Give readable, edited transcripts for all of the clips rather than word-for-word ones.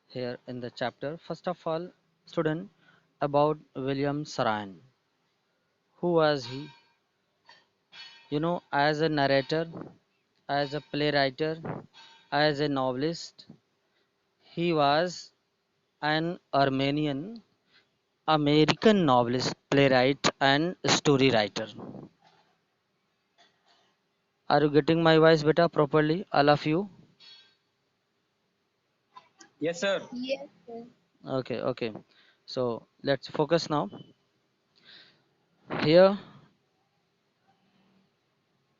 here in the chapter. First of all, student, about William Saran. Who was he? As a narrator, as a playwright, as a novelist, he was an Armenian American novelist, playwright, and story writer. Are you getting my voice beta properly, all of you? Yes, sir. Yes, sir. Okay, okay. So let's focus now. Here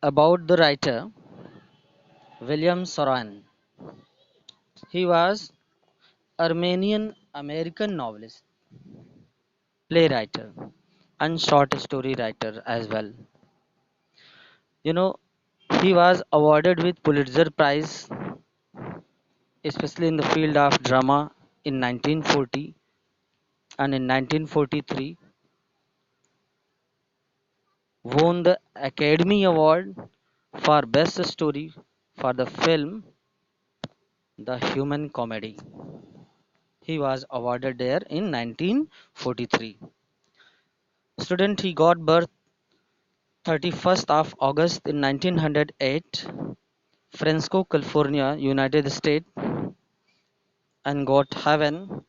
about the writer William Soran. He was Armenian American novelist, playwright, and short story writer as well. You know, he was awarded with Pulitzer Prize, especially in the field of drama in 1940 and in 1943, won the Academy Award for Best Story for the film The Human Comedy. He was awarded there in 1943. Student, he got birth 31st of August in 1908, Fresno, California, United States, and got heaven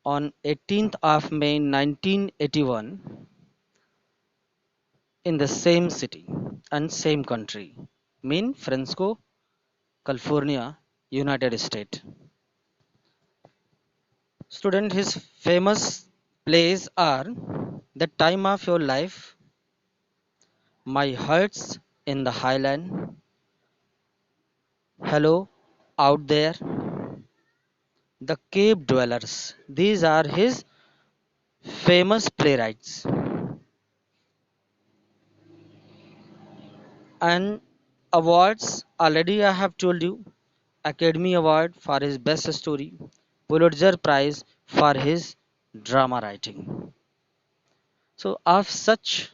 on 18th of May 1981 in the same city and same country, mean Fresno, California, United States. Student, his famous plays are The Time of Your Life, My Heart's in the Highland, Hello Out There, The Cave Dwellers. These are his famous playwrights. And awards, already I have told you, Academy Award for his best story, Pulitzer Prize for his drama writing. So of such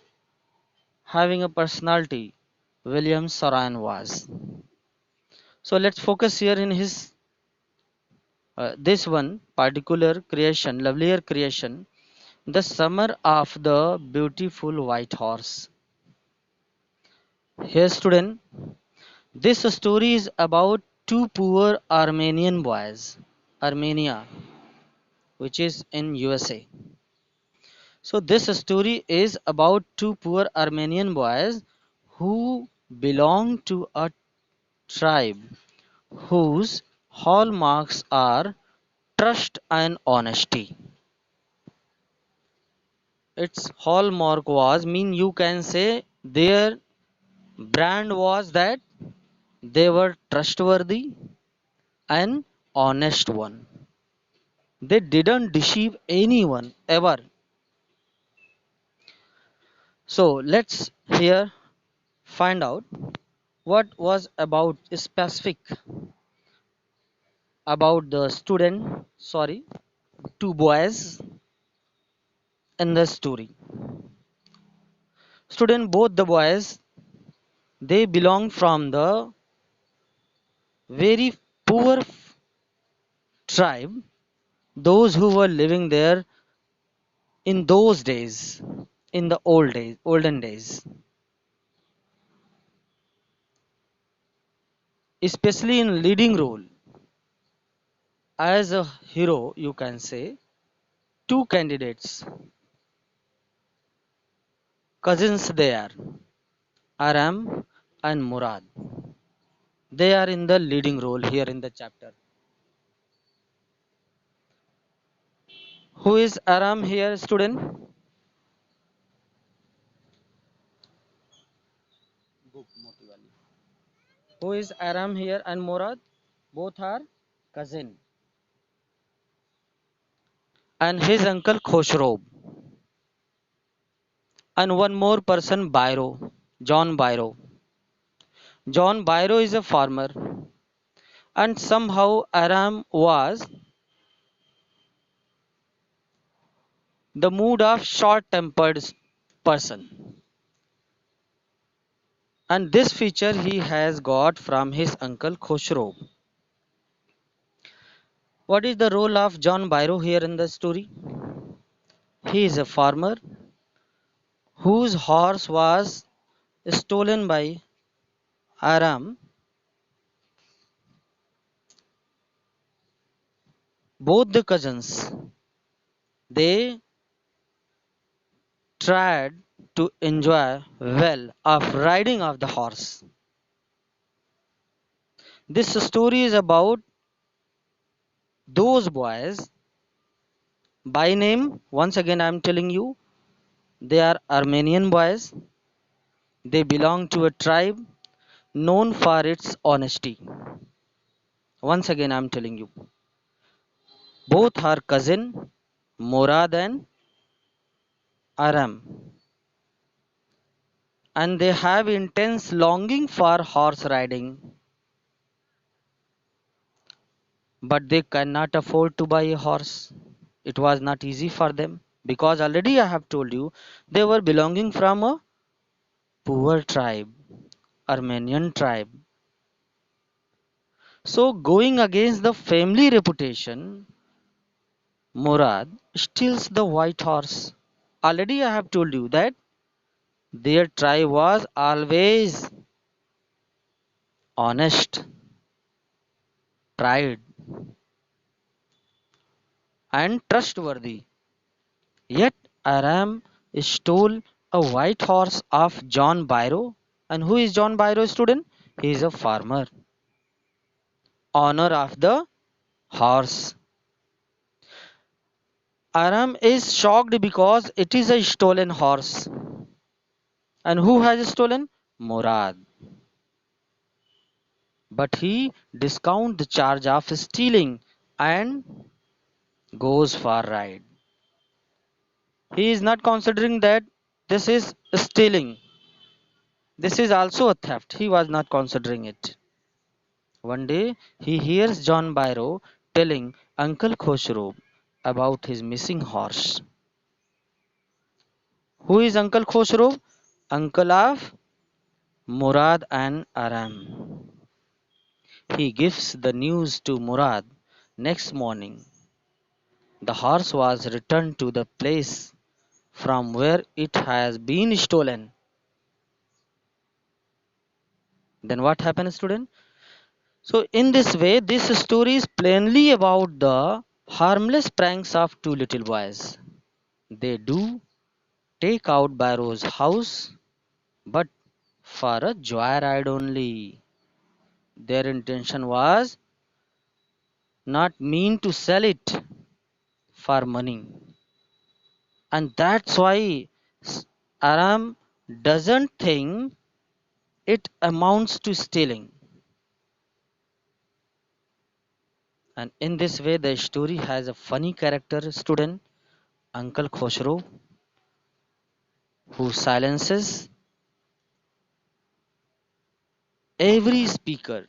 having a personality, William Soran was. So let's focus here in his this one particular creation, lovelier creation, The Summer of the Beautiful White Horse. Here, student, this story is about two poor Armenian boys, Armenia, which is in USA. So this story is about two poor Armenian boys who belong to a tribe whose hallmarks are trust and honesty. Its hallmark was, mean you can say their brand was that they were trustworthy and honest one. They didn't deceive anyone ever. So let's here find out what was about specific about the student, sorry, two boys in the story. Student, both the boys, they belong from the very poor tribe, those who were living there in those days, in the olden days, especially in leading role as a hero, you can say two candidates, cousins they are, Aram and Murad. They are in the leading role here in the chapter. Who is Aram here, student? Who is Aram here and Murad? Both are cousin. And his uncle Khoshrob. And one more person, Byro, John Byro. John Byro is a farmer, and somehow Aram was the mood of short-tempered person. And this feature he has got from his uncle Khoshrob. What is the role of John Byro here in the story? He is a farmer whose horse was stolen by Aram. Both the cousins, they tried to enjoy well of riding of the horse. This story is about those boys by name. Once again, I am telling you, they are Armenian boys. They belong to a tribe known for its honesty. Once again, I am telling you, both are cousin Murad and Aram, and they have intense longing for horse riding, but they cannot afford to buy a horse. It was not easy for them because already I have told you they were belonging from a poor tribe, Armenian tribe. So going against the family reputation, Murad steals the white horse. Already I have told you that their tribe was always honest, pride, and trustworthy. Yet Aram stole a white horse of John Byro. And who is John Byro, student? He is a farmer. Honor of the horse. Aram is shocked because it is a stolen horse. And who has stolen? Murad. But he discounts the charge of stealing and goes for ride. He is not considering that this is stealing. This is also a theft. He was not considering it. One day he hears John Byro telling Uncle Khosrow about his missing horse. Who is Uncle Khosrow? Uncle of Murad and Aram. He gives the news to Murad. Next morning, the horse was returned to the place from where it has been stolen. Then what happened, student? So, in this way, this story is plainly about the harmless pranks of two little boys. They do take out Barrow's house, but for a joyride only. Their intention was not mean to sell it for money. And that's why Aram doesn't think it amounts to stealing. And in this way, the story has a funny character, student, Uncle Khosrow, who silences every speaker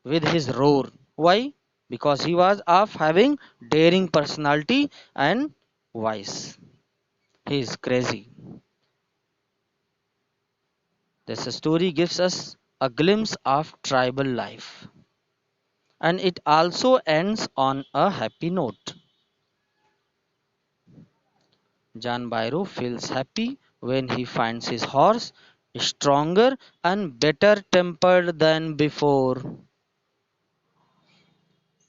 with his roar. Why? Because he was of having daring personality and voice. He is crazy. This story gives us a glimpse of tribal life, and it also ends on a happy note. John Byro feels happy when he finds his horse stronger and better tempered than before.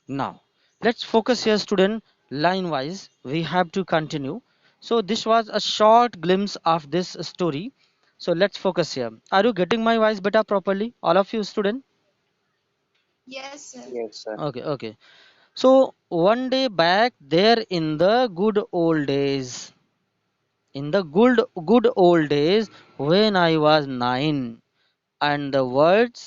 Now, let's focus here, student. Line wise, we have to continue. So, this was a short glimpse of this story. So, let's focus here. Are you getting my voice better properly? All of you, student? Yes, sir. Yes, sir. Okay, okay. So, one day back there in the good old days, in the good old days when I was 9, and the world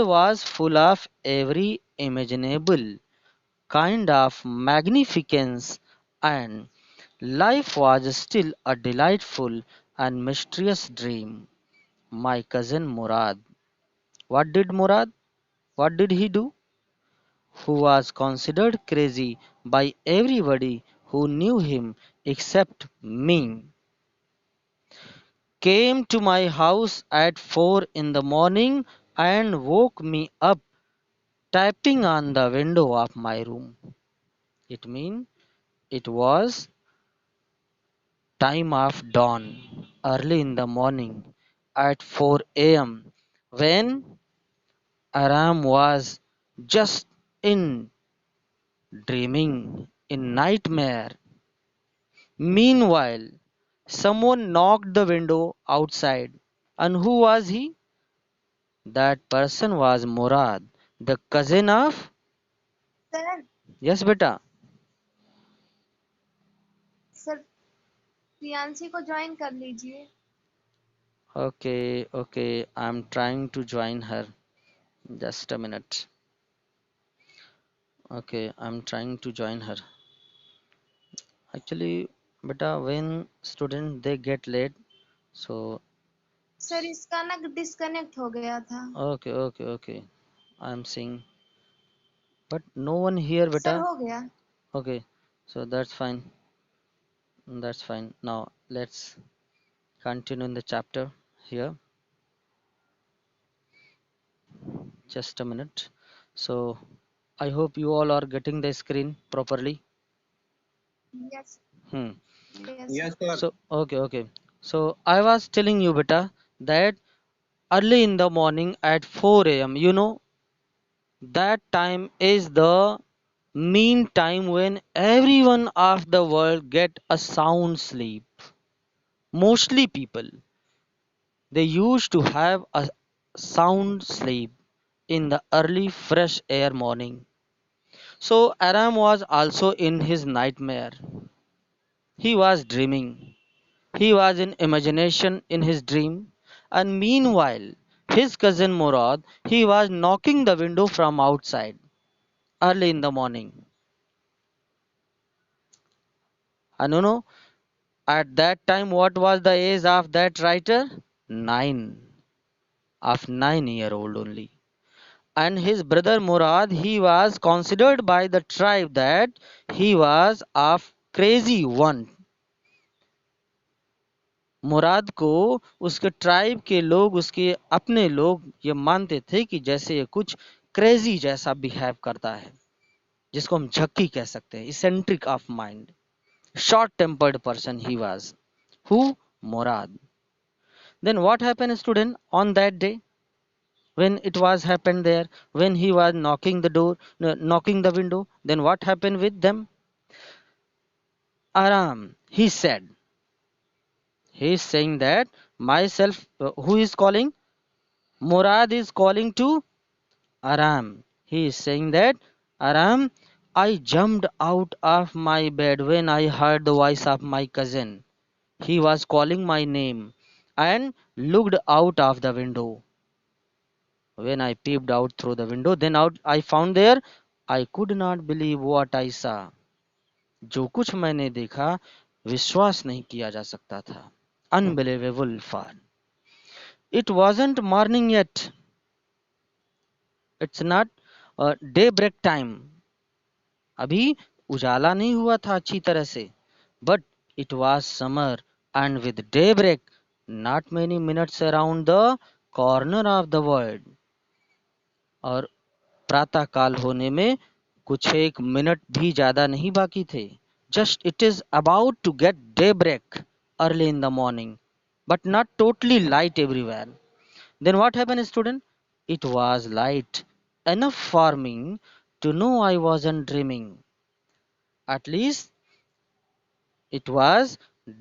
was full of every imaginable kind of magnificence, and life was still a delightful and mysterious dream. My cousin Murad. What did Murad? What did he do? Who was considered crazy by everybody who knew him except me, came to my house at 4 in the morning and woke me up tapping on the window of my room. It means it was time of dawn, early in the morning at 4 a.m. when Aram was just in dreaming in nightmare. Meanwhile, someone knocked the window outside. And who was he? That person was Murad, the cousin of. Sir Yes, beta. Sir Priyanshi को join कर लीजिए। Okay, okay. I'm trying to join her. Just a minute. Okay, I'm trying to join her. Actually, beta, when student they get late, so sir इसका ना disconnect हो गया था। okay, okay, okay. I'm seeing, but no one here, sir beta. हो गया। Okay, so that's fine. That's fine. Now let's continue in the chapter here. Just a minute. So I hope you all are getting the screen properly. Yes Hmm. Yes Yes, sir. So okay, okay. So I was telling you, beta, that early in the morning at 4 a.m. That time is the mean time when everyone of the world get a sound sleep. Mostly people they used to have a sound sleep in the early fresh air morning. So Aram was also in his nightmare. He was dreaming. He was in imagination in his dream. And meanwhile, his cousin Murad, he was knocking the window from outside early in the morning. And at that time, what was the age of that writer? 9, of 9-year-old only. And his brother Murad, he was considered by the tribe that he was of crazy one. मुराद को उसके tribe के लोग उसके अपने लोग ये मानते थे कि जैसे ये कुछ क्रेजी जैसा बिहेव करता है जिसको हम झक्की कह सकते हैं eccentric of mind short tempered person he was who Murad then what happened student on that day when it was happened there when he was knocking the door knocking the window then what happened with them aram he is saying that myself who is calling murad is calling to aram he is saying that aram I jumped out of my bed when I heard the voice of my cousin he was calling my name and looked out of the window when I peeped out through the window then out I found there I could not believe what I saw जो कुछ मैंने देखा विश्वास नहीं किया जा सकता था unbelievable far it wasn't morning yet it's not daybreak time अभी उजाला नहीं हुआ था अच्छी तरह से but it was summer and with daybreak not many minutes around the corner of the world और प्रातः काल होने में कुछ एक मिनट भी ज्यादा नहीं बाकी थे just it is about to get daybreak early in the morning but not totally light everywhere then what happened student it was light enough for me to know I wasn't dreaming at least it was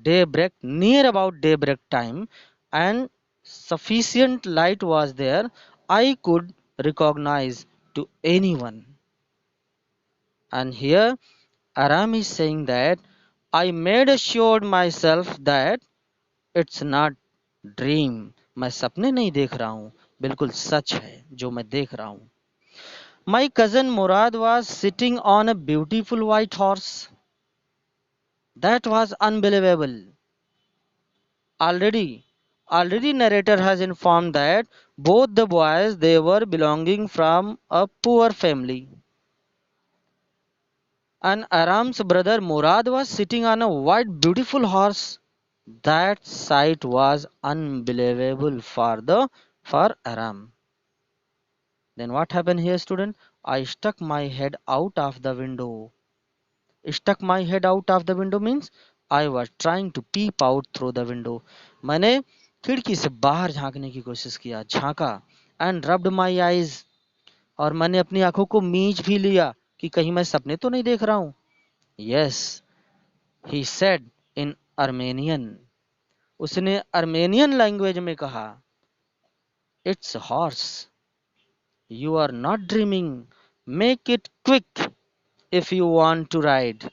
daybreak near about daybreak time and sufficient light was there I could recognize to anyone and here Aram is saying that I made assured myself that it's not dream मैं सपने नहीं देख रहा हूँ बिल्कुल सच है जो मैं देख रहा हूँ My cousin Murad was sitting on a beautiful white horse. That was unbelievable. Already, already narrator has informed that both the boys they were belonging from a poor family. And Aram's brother Murad was sitting on a white beautiful horse. That sight was unbelievable for Aram. Then what happened here, student? I stuck my head out of the window. Stuck my head out of the window means I was trying to peep out through the window. मैंने खिड़की से बाहर झांकने की कोशिश किया, झांका. And rubbed my eyes, और मैंने अपनी आंखों को मींच भी लिया कि कहीं मैं सपने तो नहीं देख रहा हूँ. Yes, he said in Armenian. उसने अर्मेनियन लैंग्वेज में कहा. It's horse. You are not dreaming. Make it quick if you want to ride.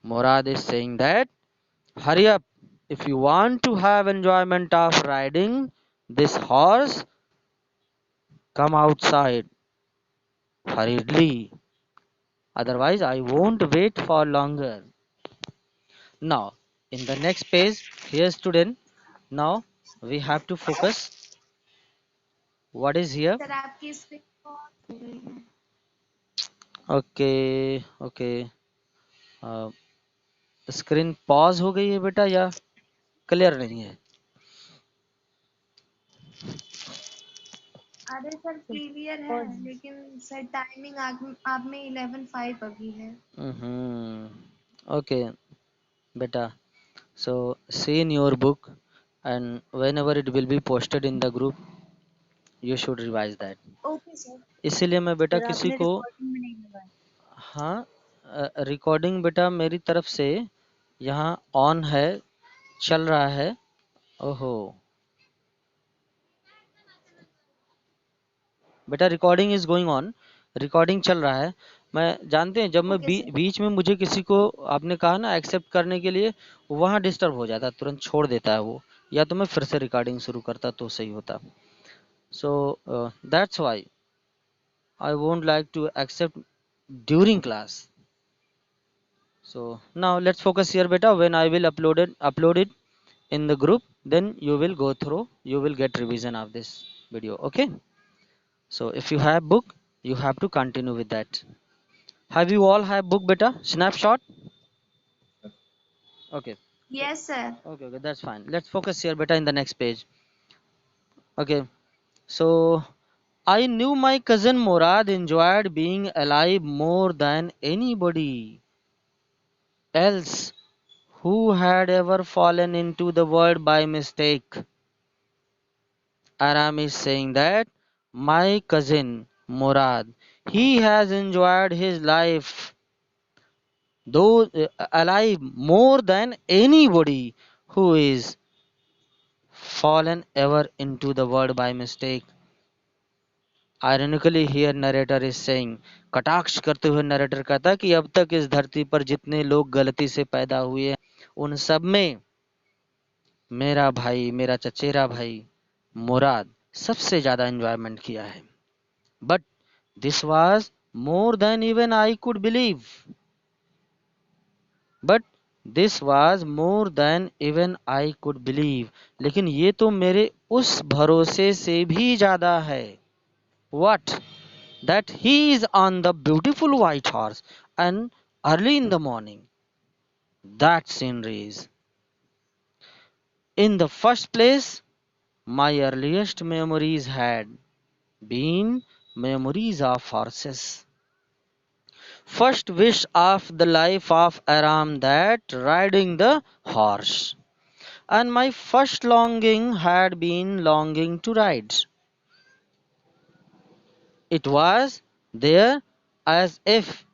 Murad is saying that hurry up if you want to have enjoyment of riding this horse. Come outside hurriedly. Otherwise, I won't wait for longer. Now, in the next page, here student, now we have to focus. What is here? Sir आपकी screen pause हो गई है। Okay, okay. Screen pause हो गई है बेटा या clear नहीं है? अरे सर क्लियर है लेकिन सर टाइमिंग आप में 11:05 अभी है। Okay, beta. So see in your book, and whenever it will be posted in the group, you should revise that. Okay sir. इसीलिए मैं बेटा सर किसी आपने को, रिकॉर्डिंग में नहीं लगाया। हाँ, रिकॉर्डिंग बेटा मेरी तरफ से यहाँ ऑन है, चल रहा है. ओहो बेटा, recording is going on, recording चल रहा है. मैं जानते हैं जब मैं ओके सर। बीच में मुझे किसी को आपने कहा ना एक्सेप्ट करने के लिए, वहाँ डिस्टर्ब हो जाता है, तुरंत छोड़ देता है वो, या तो मैं फिर से रिकॉर्डिंग शुरू करता तो सही होता. So that's why I won't like to accept during class. So now let's focus here beta. When I will upload it in the group, then you will go through, you will get revision of this video. Okay, so if you have book, you have to continue with that. Have you all have book beta snapshot? Okay, yes sir. okay, that's fine. Let's focus here beta in the next page. Okay, so I knew my cousin Murad enjoyed being alive more than anybody else who had ever fallen into the world by mistake. Aram is saying that my cousin Murad, he has enjoyed his life though alive more than anybody who is fallen ever into the world by mistake. Ironically here narrator is saying, कटाक्ष करते हुए narrator कहता है कि अब तक इस धरती पर जितने लोग गलती से पैदा हुए हैं, उन सब में मेरा भाई, मेरा चचेरा भाई मुराद सबसे ज्यादा एंजॉयमेंट किया है. But this was more than even I could believe. But this was more than even I could believe. लेकिन ये तो मेरे उस भरोसे से भी ज्यादा है. What? That he is on the beautiful white horse and early in the morning. That scenery is. In the first place, my earliest memories had been memories of horses. First wish of the life of Aram that riding the horse, and my first longing had been longing to ride. It was there as if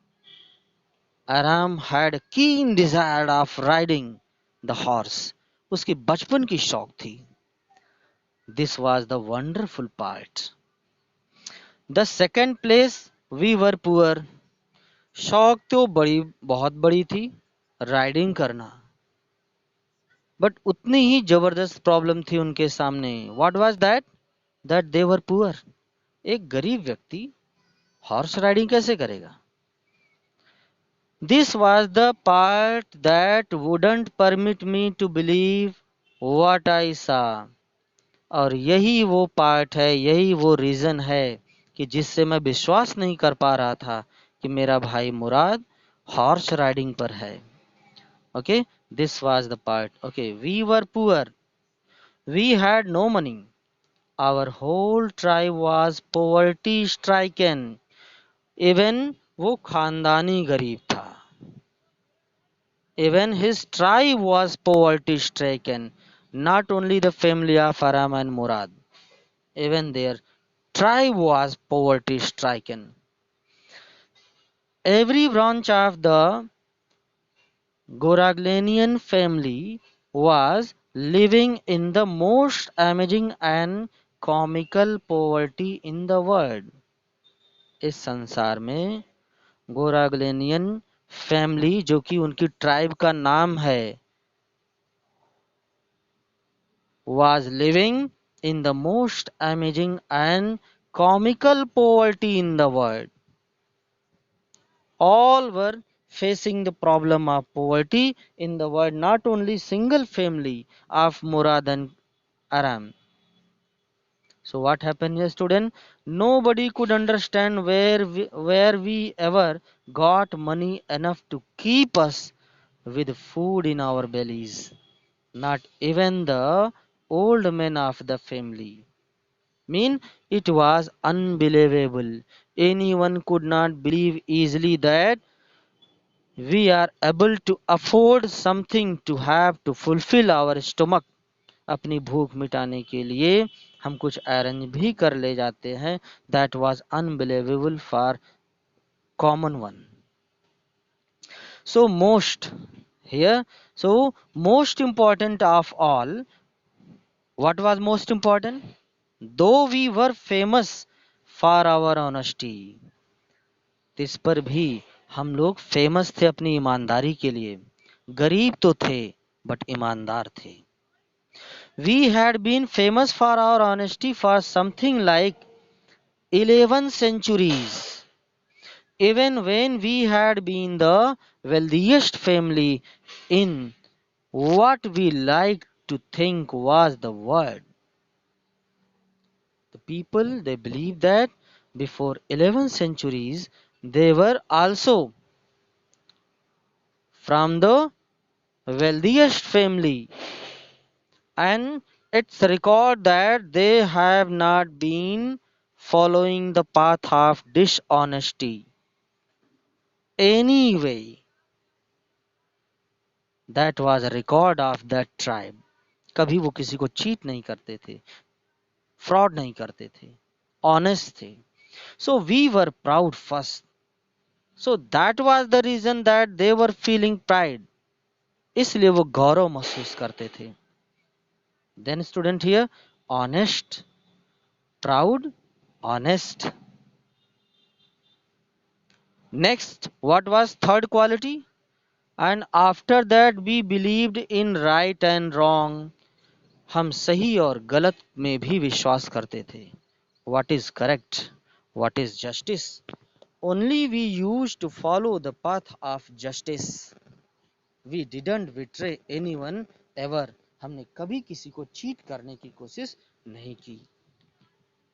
Aram had a keen desire of riding the horse. उसकी बचपन की शौक थी. This was the wonderful part. The second place, we were poor. शौक तो बहुत बड़ी थी, राइडिंग करना, बट उतनी ही जबरदस्त प्रॉब्लम थी उनके सामने. What was that? That they were poor. एक गरीब व्यक्ति हॉर्स राइडिंग कैसे करेगा? This was the part that wouldn't permit me to believe what I saw. और यही वो पार्ट है, यही वो रीजन है कि जिससे मैं विश्वास नहीं कर पा रहा था कि मेरा भाई मुराद हॉर्स राइडिंग पर है. Okay, this was the part. Okay, we were poor, we had no money, our whole tribe was poverty stricken. Even वो खानदानी गरीब था. Even his tribe was poverty stricken. Not only the family of Aram and Murad, even their tribe was poverty stricken. Every branch of the Goraglanian family was living in the most amazing and comical poverty in the world. इस संसार में गोराग्लेनियन family, जो कि उनकी tribe का नाम है, was living in the most amazing and comical poverty in the world. All were facing the problem of poverty in the world, not only single family of Murad and Aram. So what happened here, student? Nobody could understand where we ever got money enough to keep us with food in our bellies. Not even the old men of the family. Mean it was unbelievable. Anyone could not believe easily that we are able to afford something to have to fulfill our stomach. अपनी भूख मिटाने के लिए हम कुछ arrange भी कर ले जाते हैं. That was unbelievable for common one. So most here, so most important of all, what was most important? Though we were famous for our honesty, इस पर भी हम लोग फेमस थे अपनी ईमानदारी के लिए. गरीब तो थे बट ईमानदार थे. We had been famous for our honesty for something like 11 centuries. Even when we had been the wealthiest family in what we like to think was the world. The people, they believe that before 11 centuries they were also from the wealthiest family, and it's record that they have not been following the path of dishonesty anyway. That was a record of that tribe. कभी वो किसी को cheat नहीं करते थे, fraud नहीं करते थे, ऑनेस्ट थे. So we were proud first. So that was the reason that they were feeling pride. इसलिए वो गौरव महसूस करते थे. Then student here, honest, proud, honest. Next, what was third quality? And after that we believed in right and wrong. हम सही और गलत में भी विश्वास करते थे. What is correct? What is justice? Only we used to follow the path of justice. We didn't betray anyone ever. हमने कभी किसी को चीट करने की कोशिश नहीं की.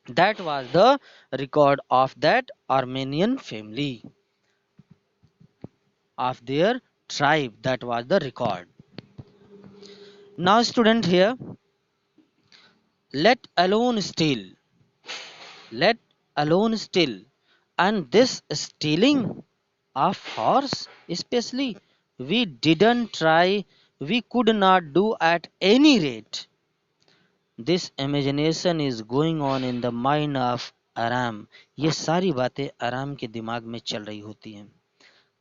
That was the record of that Armenian family, of their tribe. That was the record. Now student here, let alone steal, let alone steal, and this stealing of horse especially, we didn't try, we could not do at any rate. This imagination is going on in the mind of Aram. ये सारी बातें आराम के दिमाग में चल रही होती हैं.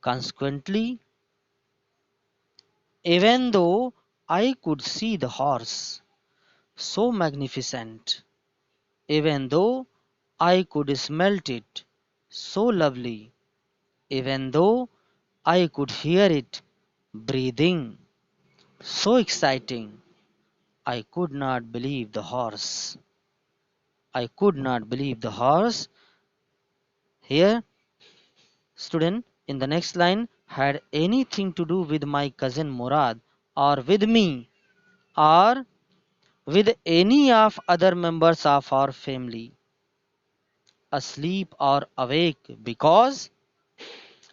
Consequently, even though I could see the horse so magnificent, even though I could smell it so lovely, even though I could hear it breathing so exciting, I could not believe the horse. I could not believe the horse. Here, student, in the next line, had anything to do with my cousin Murad, or with me, or with any of other members of our family, asleep or awake, because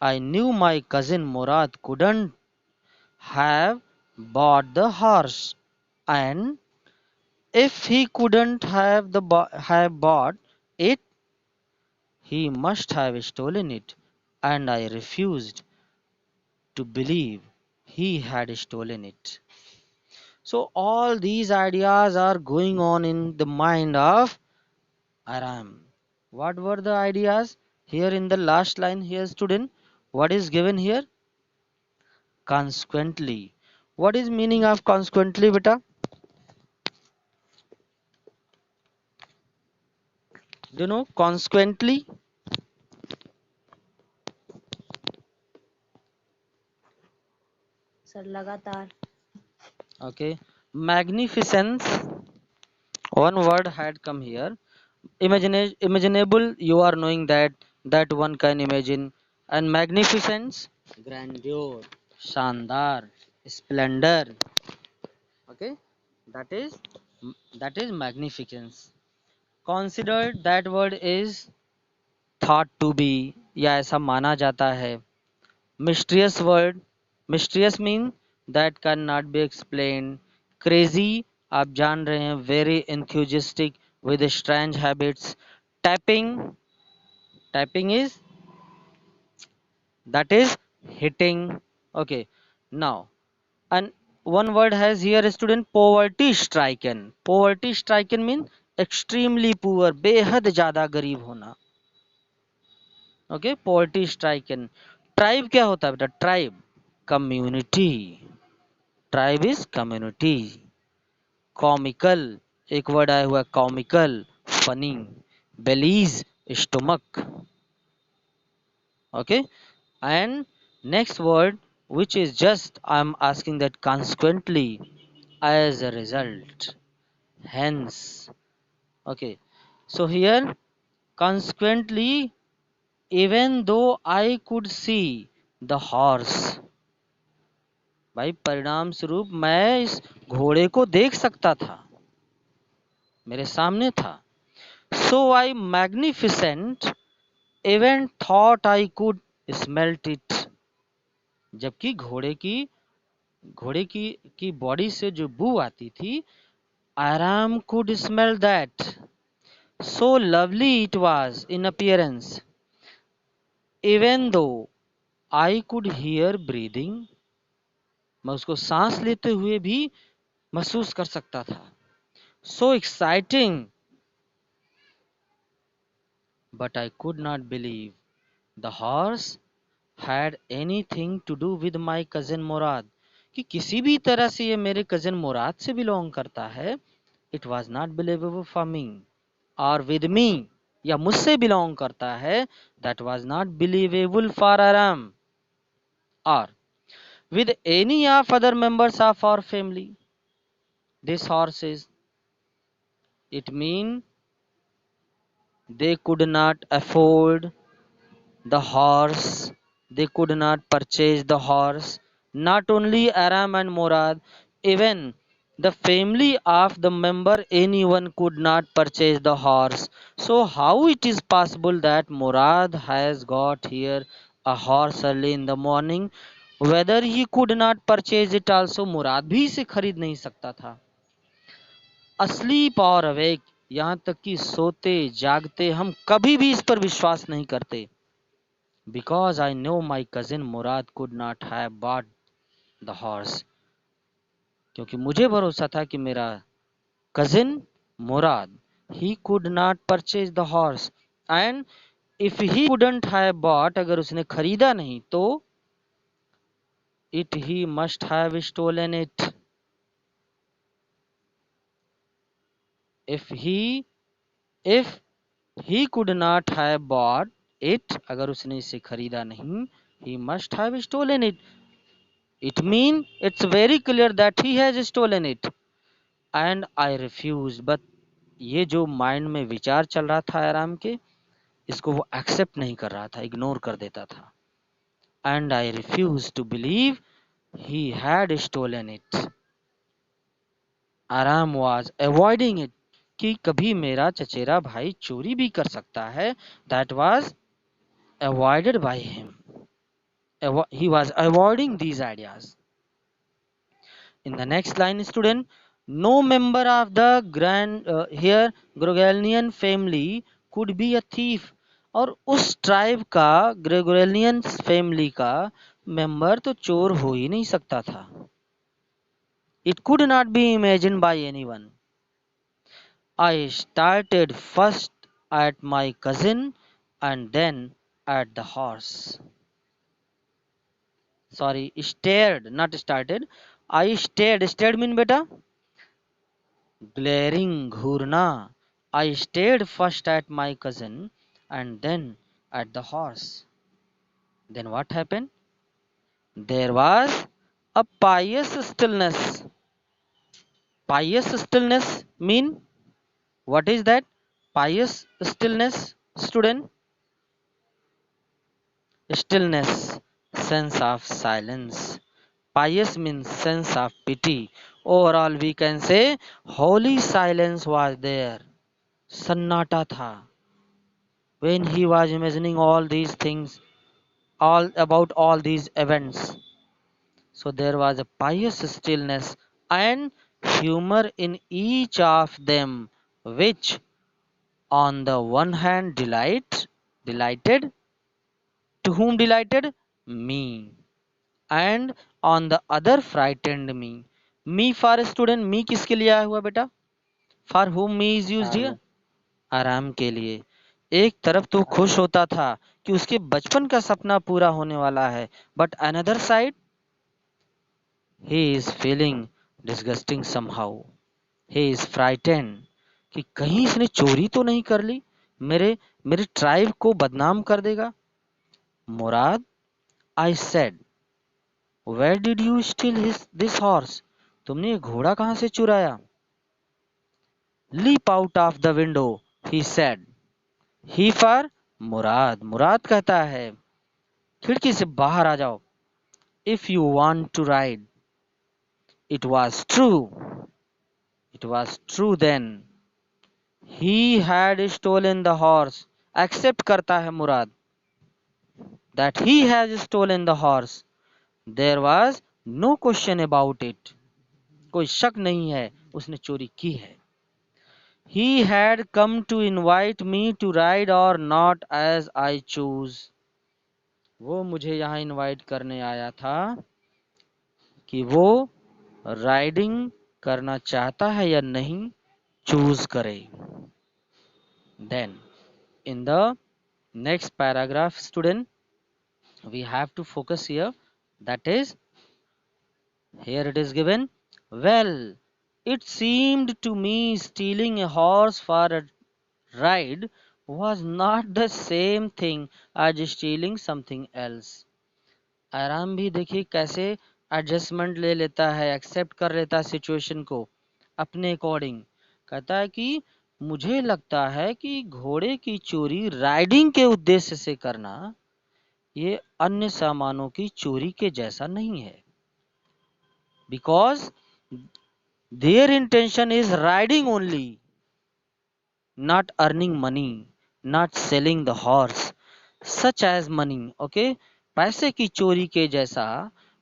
I knew my cousin Murad couldn't have bought the horse, and if he couldn't have bought it, he must have stolen it, and I refused to believe he had stolen it. So all these ideas are going on in the mind of Aram. What were the ideas? Here in the last line here, student, what is given here? Consequently. What is meaning of consequently, beta? Do you know consequently? Sir लगातार. Okay. Magnificence. One word had come here. Imaginable. You are knowing that one can imagine. And magnificence. Grandeur. Shandar. Splendor. Okay. That is that is magnificence. Considered, that word is thought to be, या ऐसा माना जाता है. Mysterious word. Mysterious mean that cannot be explained. Crazy, आप जान रहे हैं, very enthusiastic with strange habits. Tapping. Tapping is, that is hitting. Okay. Now, and one word has here, student, poverty stricken. Poverty stricken mean extremely poor, बेहद ज़्यादा गरीब होना. Okay. Poverty stricken. Tribe क्या होता है बेटा? Tribe community. Tribe is community. Comical, एक word आया हुआ comical, funny. Bellies, stomach. Okay. And next word which is just I am asking that consequently, as a result, hence. Okay, so here consequently, even though I could see the horse, भाई परिणाम स्वरूप मैं इस घोड़े को देख सकता था, मेरे सामने था. So I magnificent even thought I could smelt it. जबकि घोड़े की बॉडी से जो बू आती थी, आराम could smell that. So lovely it was in appearance, even though I could hear breathing. मैं उसको सांस लेते हुए भी महसूस कर सकता था. So exciting, but I could not believe the horse had anything to do with my cousin Murad. कि किसी भी तरह से ये मेरे कजिन मुराद से बिलोंग करता है. It was not believable for me, और विद मी, या मुझसे बिलोंग करता है. That was not believable for आराम और with any of other members of our family. This horse is, it mean they could not afford the horse, they could not purchase the horse. Not only Aram and Murad, even the family of the member, anyone could not purchase the horse. So how it is possible that Murad has got here a horse early in the morning? Whether he could not purchase it also, मुराद भी इसे खरीद नहीं सकता था. asleep और awake, यहाँ तक कि सोते जागते हम कभी भी इस पर विश्वास नहीं करते. Because I know my cousin Murad could not have bought the horse. क्योंकि मुझे भरोसा था कि मेरा cousin Murad, he could not purchase the horse, and if he couldn't have bought, अगर उसने खरीदा नहीं तो it he must have stolen it. If he could not have bought it, अगर उसने इसे खरीदा नहीं, he must have stolen it. It mean it's very clear that he has stolen it, and I refused. But ये जो mind में विचार चल रहा था आराम के, इसको वो एक्सेप्ट नहीं कर रहा था, इग्नोर कर देता था. And I refused to believe he had stolen it. आराम was avoiding it, कि कभी मेरा चचेरा भाई चोरी भी कर सकता है. That was avoided by him. He was avoiding these ideas. In the next line, student, no member of the Grogalian family could be a thief. और उस ट्राइब का, ग्रेगोरियन फैमिली का मेंबर तो चोर हो ही नहीं सकता था. It could not be imagined by anyone. I started first at my cousin and then at the horse. Sorry, stared, not started. I stared. Stared mean beta? Glaring, Ghurna. I stared first at my cousin and then at the horse. Then what happened? There was a pious stillness. Pious stillness mean what is that? Pious stillness, student? Stillness, sense of silence. Pious means sense of pity. Overall, we can say holy silence was there. Sannata tha. When he was imagining all these things, all about all these events. So there was a pious stillness and humor in each of them, which on the one hand delighted, to whom delighted? Me. And on the other frightened me. Me for student, me किसके लिए आया हुआ बेटा? For whom me is used here? आराम के लिए. एक तरफ तो खुश होता था कि उसके बचपन का सपना पूरा होने वाला है, but another side he is feeling disgusting somehow. He is frightened कि कहीं इसने चोरी तो नहीं कर ली, मेरे मेरे ट्राइब को बदनाम कर देगा. मुराद, I said, where did you steal this horse? तुमने ये घोड़ा कहाँ से चुराया? Leap out of the window, he said. He for मुराद. मुराद कहता है खिड़की से बाहर आ जाओ. If you want to ride. It was true. It was true then. He had stolen the horse. Accept करता है मुराद. That he has stolen the horse. There was no question about it. कोई शक नहीं है उसने चोरी की है. He had come to invite me to ride or not as I choose. वो मुझे यहाँ इनवाइट करने आया था कि वो राइडिंग करना चाहता है या नहीं चूज करे. Then in the next paragraph, student, we have to focus here. That is, here it is given. Well, it seemed to me stealing a horse for a ride was not the same thing as stealing something else. आराम भी देखिए कैसे adjustment ले लेता है, accept कर लेता है सिचुएशन को अपने अकॉर्डिंग. कहता है कि मुझे लगता है कि घोड़े की चोरी राइडिंग के उद्देश्य से करना ये अन्य सामानों की चोरी के जैसा नहीं है. Because there intention is riding only, not earning money, not selling the horse, such as money. Okay, पैसे की चोरी के जैसा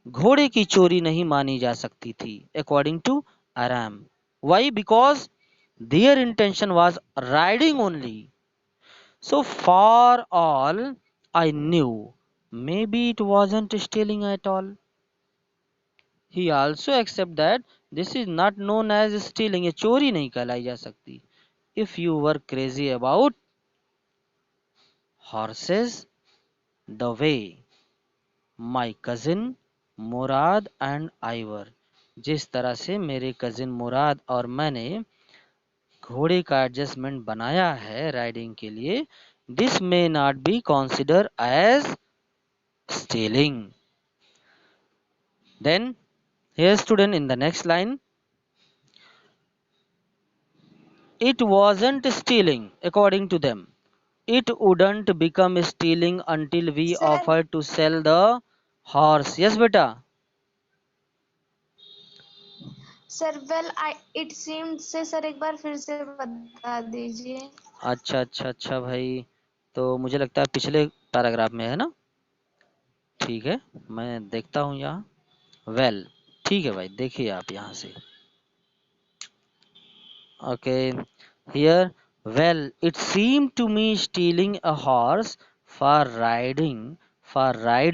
घोड़े की चोरी नहीं मानी जा सकती थी according to Aram. Why? Because their intention was riding only. So for all I knew, maybe it wasn't stealing at all. He also accept that this is not known as stealing. ये चोरी नहीं कहलाई जा सकती. If you were crazy about horses the way my cousin Murad and I were, जिस तरह से मेरे कजिन मुराद और मैंने घोड़े का एडजस्टमेंट बनाया है राइडिंग के लिए, this may not be consider as stealing. Then here student in the next line, it wasn't stealing according to them. It wouldn't become stealing until we Sir, offered to sell the horse. Yes beta. Sir well I it seemed से sir एक बार फिर से बता दीजिए. अच्छा अच्छा अच्छा भाई, तो मुझे लगता है पिछले पैराग्राफ में है ना. ठीक है, मैं देखता हूँ यहाँ. वेल ठीक है भाई, देखिए आप यहाँ से. Okay, here Well, it seemed to me stealing a horse for ride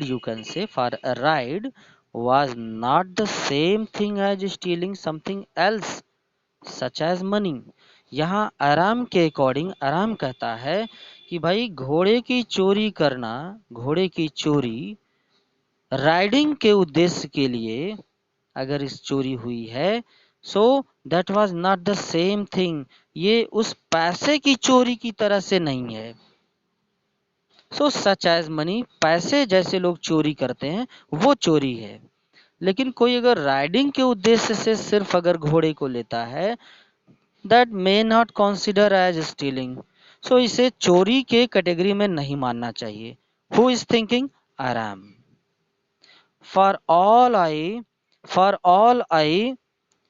you can say, for a ride was not the same thing as stealing something else such as money. यहाँ आराम के अकॉर्डिंग आराम कहता है कि भाई घोड़े की चोरी करना, घोड़े की चोरी राइडिंग के उद्देश्य के लिए अगर इस चोरी हुई है, so that was not the same thing, ये उस पैसे की चोरी की तरह से नहीं है। सो सच एज मनी, पैसे जैसे लोग चोरी करते हैं वो चोरी है। लेकिन कोई अगर राइडिंग के उद्देश्य से सिर्फ अगर घोड़े को लेता है, that may not consider as stealing. So इसे चोरी के कैटेगरी में नहीं मानना चाहिए। Who is thinking? आराम। For all I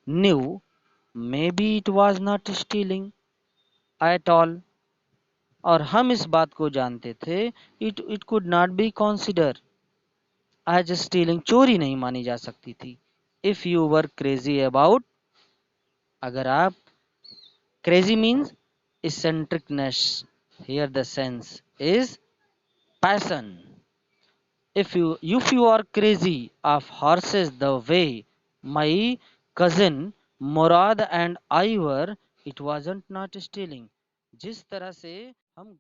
knew maybe it was not stealing at all. और हम इस बात को जानते थे, it could not be consider as stealing, चोरी नहीं मानी जा सकती थी। If you were crazy about, अगर आप, crazy means eccentricness, here the sense is passion. If you are crazy of horses the way my cousin Murad and I were, it wasn't not stealing। जिस तरह से हम